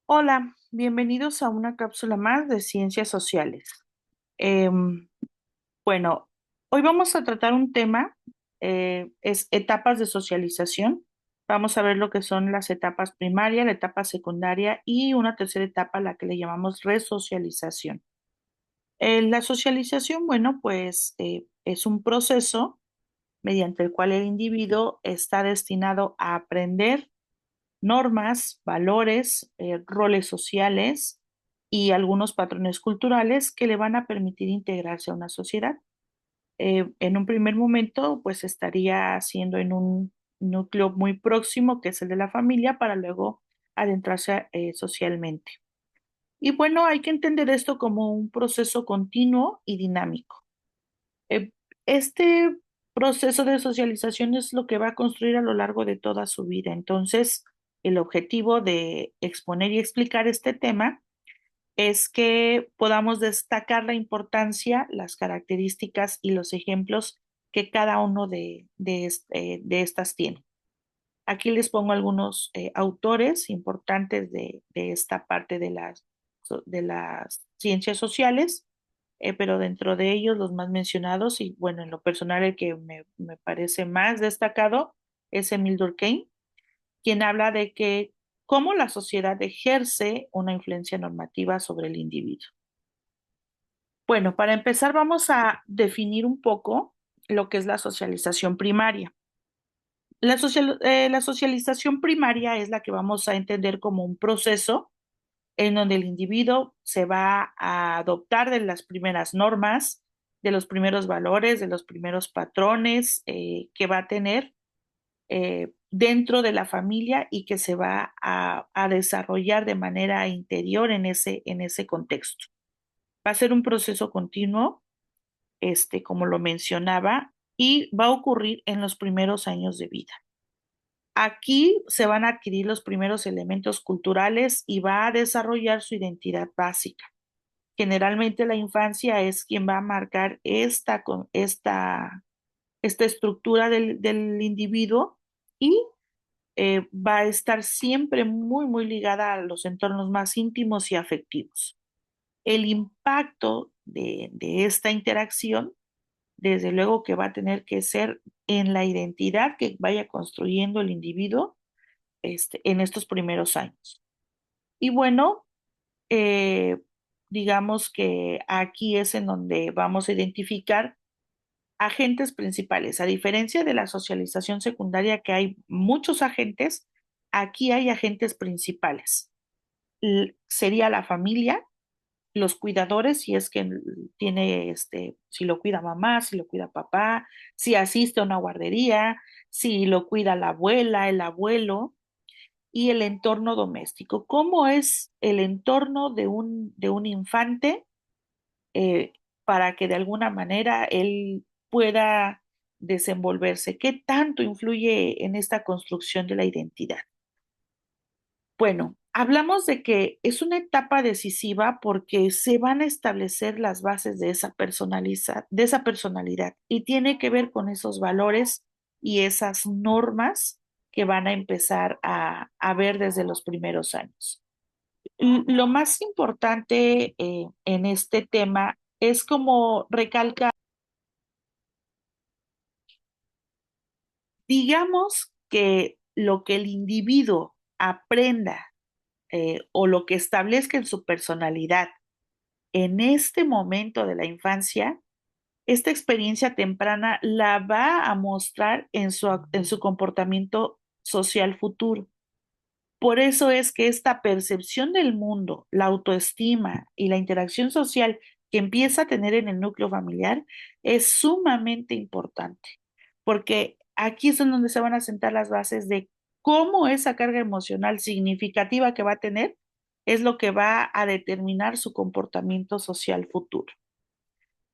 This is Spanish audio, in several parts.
Hola, bienvenidos a una cápsula más de ciencias sociales. Em, bueno, hoy vamos a tratar un tema, es etapas de socialización. Vamos a ver lo que son las etapas primaria, la etapa secundaria y una tercera etapa, la que le llamamos resocialización. La socialización, bueno, pues es un proceso mediante el cual el individuo está destinado a aprender normas, valores, roles sociales y algunos patrones culturales que le van a permitir integrarse a una sociedad. En un primer momento, pues estaría haciendo en un núcleo muy próximo, que es el de la familia, para luego adentrarse socialmente. Y bueno, hay que entender esto como un proceso continuo y dinámico. Eh, este proceso de socialización es lo que va a construir a lo largo de toda su vida. Entonces, el objetivo de exponer y explicar este tema es que podamos destacar la importancia, las características y los ejemplos que cada uno de estas tiene. Aquí les pongo algunos autores importantes de esta parte de las ciencias sociales, pero dentro de ellos los más mencionados y bueno, en lo personal el que me parece más destacado es Emil Durkheim, quien habla de que cómo la sociedad ejerce una influencia normativa sobre el individuo. Bueno, para empezar vamos a definir un poco lo que es la socialización primaria. La socialización primaria es la que vamos a entender como un proceso en donde el individuo se va a adoptar de las primeras normas, de los primeros valores, de los primeros patrones que va a tener dentro de la familia y que se va a desarrollar de manera interior en ese contexto. Va a ser un proceso continuo, como lo mencionaba, y va a ocurrir en los primeros años de vida. Aquí se van a adquirir los primeros elementos culturales y va a desarrollar su identidad básica. Generalmente la infancia es quien va a marcar esta estructura del individuo y va a estar siempre muy, muy ligada a los entornos más íntimos y afectivos. El impacto de esta interacción, desde luego que va a tener que ser en la identidad que vaya construyendo el individuo en estos primeros años. Y bueno, eh, digamos que aquí es en donde vamos a identificar agentes principales. A diferencia de la socialización secundaria, que hay muchos agentes, aquí hay agentes principales. Sería la familia, los cuidadores, si es que tiene, si lo cuida mamá, si lo cuida papá, si asiste a una guardería, si lo cuida la abuela, el abuelo, y el entorno doméstico. ¿Cómo es el entorno de un infante eh, para que de alguna manera él pueda desenvolverse? ¿Qué tanto influye en esta construcción de la identidad? Bueno, hablamos de que es una etapa decisiva porque se van a establecer las bases de de esa personalidad y tiene que ver con esos valores y esas normas que van a empezar a ver desde los primeros años. Lo más importante en este tema es como recalcar, digamos que lo que el individuo aprenda o lo que establezca en su personalidad en este momento de la infancia, esta experiencia temprana la va a mostrar en su comportamiento social futuro. Por eso es que esta percepción del mundo, la autoestima y la interacción social que empieza a tener en el núcleo familiar es sumamente importante, porque aquí es en donde se van a sentar las bases de cómo esa carga emocional significativa que va a tener es lo que va a determinar su comportamiento social futuro.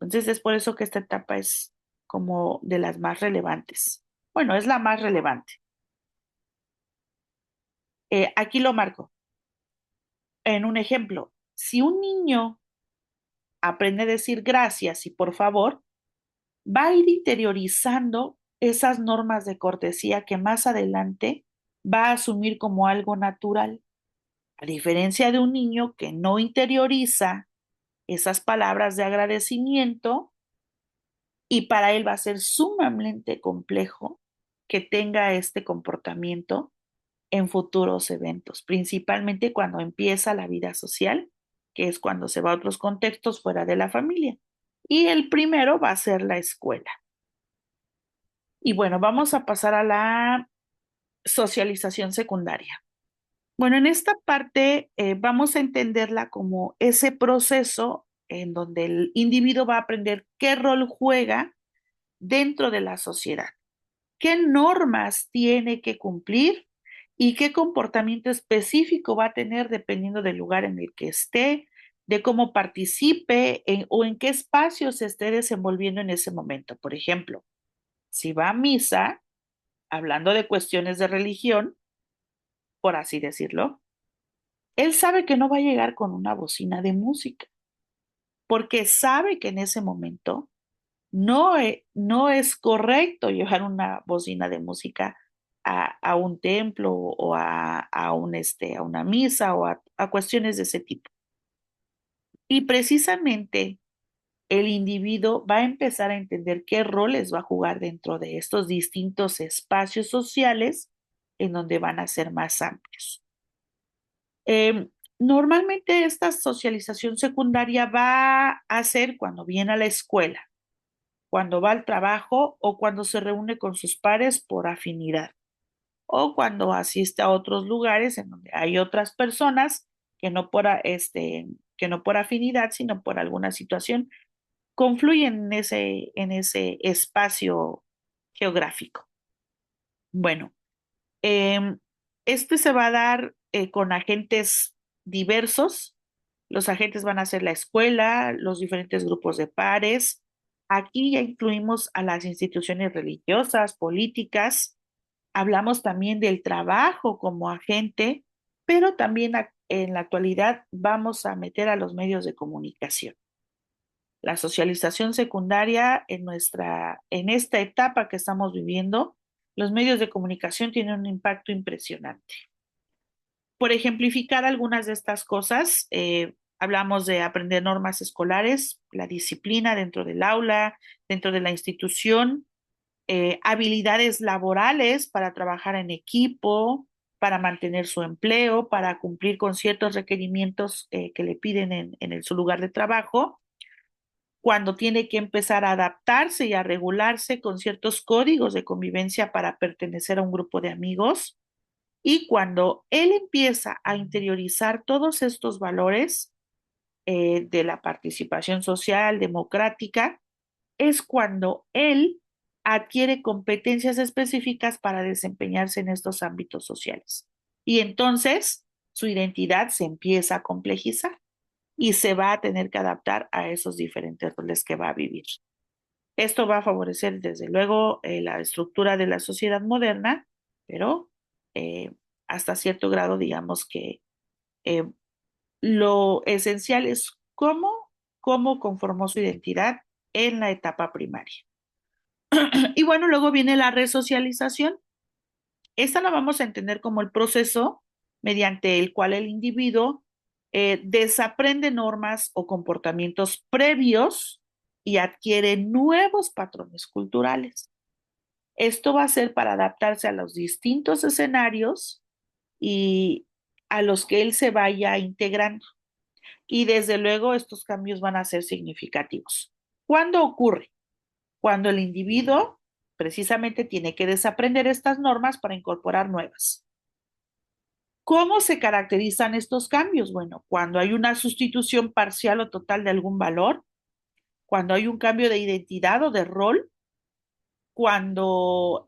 Entonces es por eso que esta etapa es como de las más relevantes. Bueno, es la más relevante. Aquí lo marco. En un ejemplo, si un niño aprende a decir gracias y por favor, va a ir interiorizando esas normas de cortesía que más adelante va a asumir como algo natural. A diferencia de un niño que no interioriza esas palabras de agradecimiento, y para él va a ser sumamente complejo que tenga este comportamiento en futuros eventos, principalmente cuando empieza la vida social, que es cuando se va a otros contextos fuera de la familia. Y el primero va a ser la escuela. Y bueno, vamos a pasar a la socialización secundaria. Bueno, en esta parte vamos a entenderla como ese proceso en donde el individuo va a aprender qué rol juega dentro de la sociedad, qué normas tiene que cumplir y qué comportamiento específico va a tener dependiendo del lugar en el que esté, de cómo participe o en qué espacio se esté desenvolviendo en ese momento. Por ejemplo, si va a misa, hablando de cuestiones de religión, por así decirlo, él sabe que no va a llegar con una bocina de música, porque sabe que en ese momento no es correcto llevar una bocina de música a un templo o a una misa o a cuestiones de ese tipo. Y precisamente el individuo va a empezar a entender qué roles va a jugar dentro de estos distintos espacios sociales en donde van a ser más amplios. Normalmente esta socialización secundaria va a ser cuando viene a la escuela, cuando va al trabajo o cuando se reúne con sus pares por afinidad o cuando asiste a otros lugares en donde hay otras personas que no por afinidad, sino por alguna situación, confluyen en ese espacio geográfico. Bueno, eh, este se va a dar con agentes diversos. Los agentes van a ser la escuela, los diferentes grupos de pares. Aquí ya incluimos a las instituciones religiosas, políticas. Hablamos también del trabajo como agente, pero también en la actualidad vamos a meter a los medios de comunicación. La socialización secundaria en esta etapa que estamos viviendo, los medios de comunicación tienen un impacto impresionante. Por ejemplificar algunas de estas cosas, hablamos de aprender normas escolares, la disciplina dentro del aula, dentro de la institución, habilidades laborales para trabajar en equipo, para mantener su empleo, para cumplir con ciertos requerimientos que le piden su lugar de trabajo, cuando tiene que empezar a adaptarse y a regularse con ciertos códigos de convivencia para pertenecer a un grupo de amigos. Y cuando él empieza a interiorizar todos estos valores de la participación social, democrática, es cuando él adquiere competencias específicas para desempeñarse en estos ámbitos sociales. Y entonces su identidad se empieza a complejizar y se va a tener que adaptar a esos diferentes roles que va a vivir. Esto va a favorecer, desde luego, la estructura de la sociedad moderna, pero eh, hasta cierto grado, digamos que eh, lo esencial es cómo conformó su identidad en la etapa primaria. Y bueno, luego viene la resocialización. Esta la vamos a entender como el proceso mediante el cual el individuo desaprende normas o comportamientos previos y adquiere nuevos patrones culturales. Esto va a ser para adaptarse a los distintos escenarios y a los que él se vaya integrando. Y desde luego estos cambios van a ser significativos. ¿Cuándo ocurre? Cuando el individuo precisamente tiene que desaprender estas normas para incorporar nuevas. ¿Cómo se caracterizan estos cambios? Bueno, cuando hay una sustitución parcial o total de algún valor, cuando hay un cambio de identidad o de rol, cuando,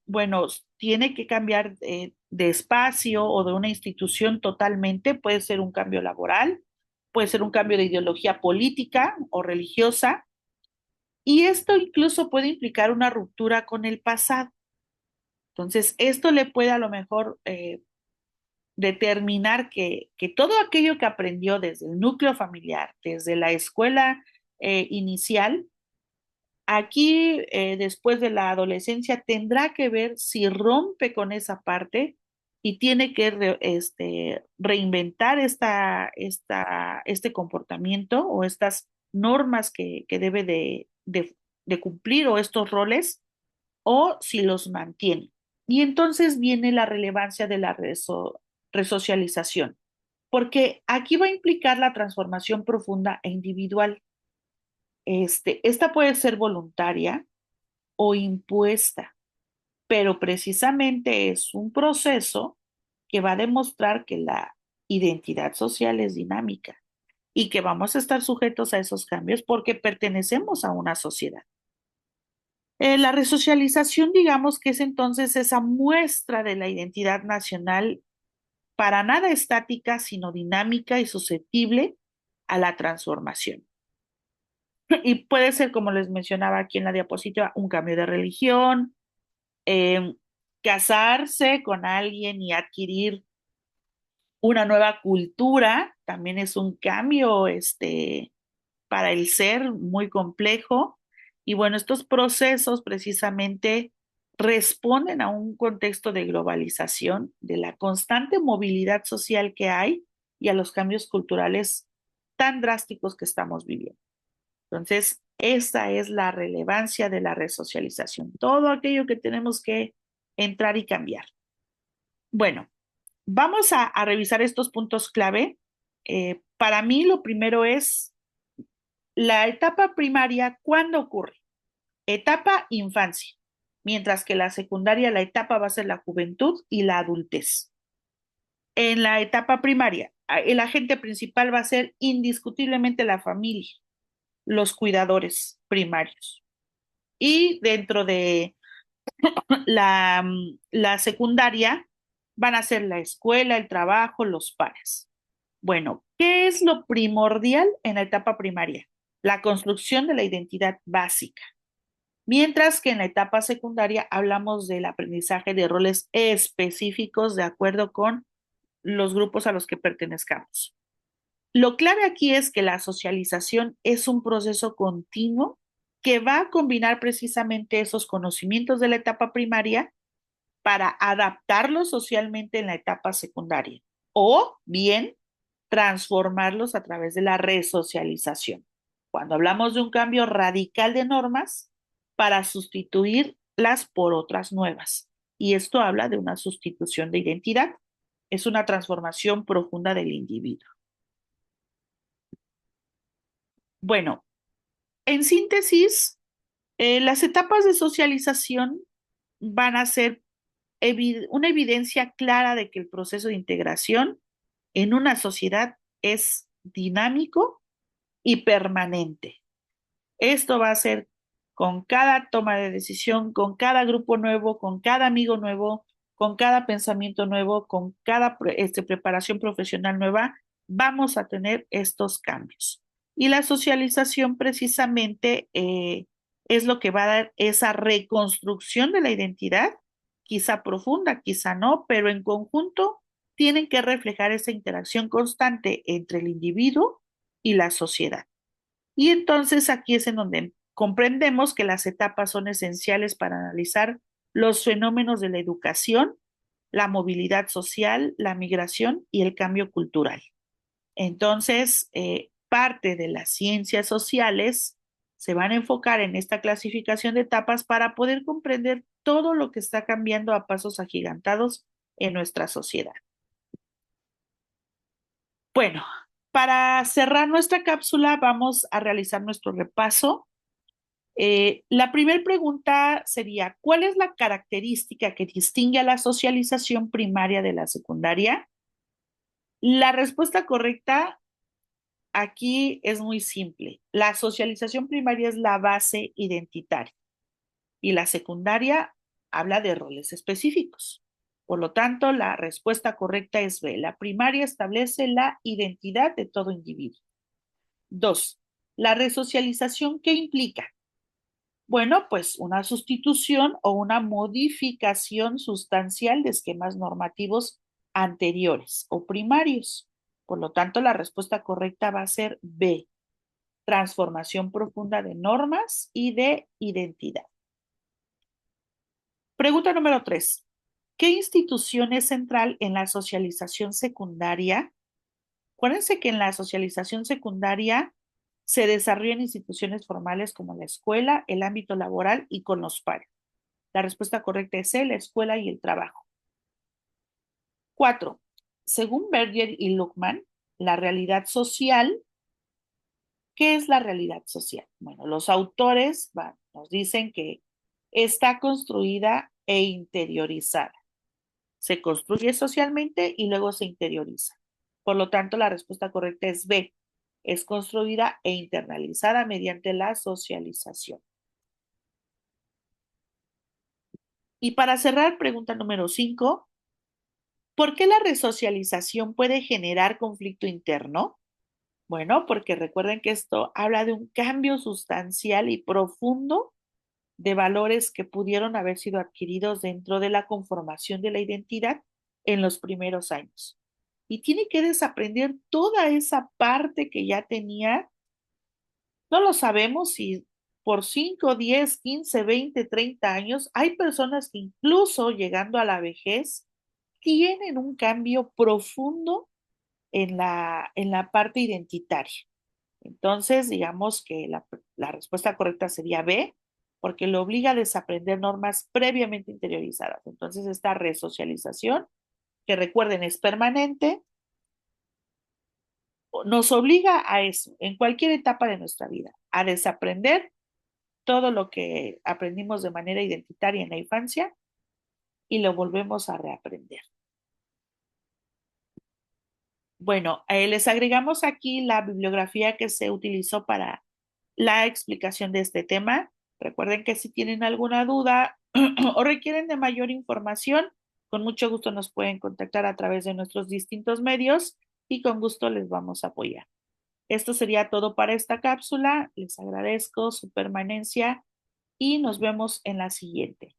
bueno, tiene que cambiar de espacio o de una institución totalmente, puede ser un cambio laboral, puede ser un cambio de ideología política o religiosa, y esto incluso puede implicar una ruptura con el pasado. Entonces, esto le puede a lo mejor determinar que todo aquello que aprendió desde el núcleo familiar, desde la escuela inicial, aquí después de la adolescencia tendrá que ver si rompe con esa parte y tiene que reinventar este comportamiento o estas normas que debe de cumplir o estos roles, o si los mantiene. Y entonces viene la relevancia de la resocialización, porque aquí va a implicar la transformación profunda e individual. Esta puede ser voluntaria o impuesta, pero precisamente es un proceso que va a demostrar que la identidad social es dinámica y que vamos a estar sujetos a esos cambios porque pertenecemos a una sociedad. La resocialización, digamos que es entonces esa muestra de la identidad nacional para nada estática, sino dinámica y susceptible a la transformación. Y puede ser, como les mencionaba aquí en la diapositiva, un cambio de religión, eh, casarse con alguien y adquirir una nueva cultura, también es un cambio, para el ser muy complejo. Y bueno, estos procesos precisamente responden a un contexto de globalización, de la constante movilidad social que hay y a los cambios culturales tan drásticos que estamos viviendo. Entonces, esta es la relevancia de la resocialización, todo aquello que tenemos que entrar y cambiar. Bueno, vamos a revisar estos puntos clave. Para mí, lo primero es la etapa primaria, ¿cuándo ocurre? Etapa infancia, mientras que la secundaria, la etapa va a ser la juventud y la adultez. En la etapa primaria, el agente principal va a ser indiscutiblemente la familia, los cuidadores primarios. Y dentro de la secundaria van a ser la escuela, el trabajo, los pares. Bueno, ¿qué es lo primordial en la etapa primaria? La construcción de la identidad básica. Mientras que en la etapa secundaria hablamos del aprendizaje de roles específicos de acuerdo con los grupos a los que pertenezcamos. Lo clave aquí es que la socialización es un proceso continuo que va a combinar precisamente esos conocimientos de la etapa primaria para adaptarlos socialmente en la etapa secundaria o bien transformarlos a través de la resocialización. Cuando hablamos de un cambio radical de normas para sustituirlas por otras nuevas. Y esto habla de una sustitución de identidad. Es una transformación profunda del individuo. Bueno, en síntesis, las etapas de socialización van a ser una evidencia clara de que el proceso de integración en una sociedad es dinámico y permanente. Esto va a ser con cada toma de decisión, con cada grupo nuevo, con cada amigo nuevo, con cada pensamiento nuevo, con cada preparación profesional nueva, vamos a tener estos cambios. Y la socialización precisamente es lo que va a dar esa reconstrucción de la identidad, quizá profunda, quizá no, pero en conjunto tienen que reflejar esa interacción constante entre el individuo y la sociedad. Y entonces aquí es en donde comprendemos que las etapas son esenciales para analizar los fenómenos de la educación, la movilidad social, la migración y el cambio cultural. Entonces, parte de las ciencias sociales se van a enfocar en esta clasificación de etapas para poder comprender todo lo que está cambiando a pasos agigantados en nuestra sociedad. Bueno, para cerrar nuestra cápsula, vamos a realizar nuestro repaso. La primera pregunta sería, ¿cuál es la característica que distingue a la socialización primaria de la secundaria? La respuesta correcta aquí es muy simple. La socialización primaria es la base identitaria y la secundaria habla de roles específicos. Por lo tanto, la respuesta correcta es B. La primaria establece la identidad de todo individuo. Dos, la resocialización, ¿qué implica? Bueno, pues una sustitución o una modificación sustancial de esquemas normativos anteriores o primarios. Por lo tanto, la respuesta correcta va a ser B, transformación profunda de normas y de identidad. Pregunta número 3. ¿Qué institución es central en la socialización secundaria? Acuérdense que en la socialización secundaria se desarrollan instituciones formales como la escuela, el ámbito laboral y con los pares. La respuesta correcta es C, la escuela y el trabajo. 4. Según Berger y Luckman, la realidad social, ¿qué es la realidad social? Bueno, los autores nos dicen que está construida e interiorizada. Se construye socialmente y luego se interioriza. Por lo tanto, la respuesta correcta es B. Es construida e internalizada mediante la socialización. Y para cerrar, pregunta número 5. ¿Por qué la resocialización puede generar conflicto interno? Bueno, porque recuerden que esto habla de un cambio sustancial y profundo de valores que pudieron haber sido adquiridos dentro de la conformación de la identidad en los primeros años. Y tiene que desaprender toda esa parte que ya tenía. No lo sabemos si por 5, 10, 15, 20, 30 años hay personas que incluso llegando a la vejez tienen un cambio profundo en la parte identitaria. Entonces, digamos que la respuesta correcta sería B, porque lo obliga a desaprender normas previamente interiorizadas. Entonces, esta resocialización, que recuerden es permanente, nos obliga a eso en cualquier etapa de nuestra vida, a desaprender todo lo que aprendimos de manera identitaria en la infancia y lo volvemos a reaprender. Bueno, les agregamos aquí la bibliografía que se utilizó para la explicación de este tema. Recuerden que si tienen alguna duda o requieren de mayor información, con mucho gusto nos pueden contactar a través de nuestros distintos medios y con gusto les vamos a apoyar. Esto sería todo para esta cápsula. Les agradezco su permanencia y nos vemos en la siguiente.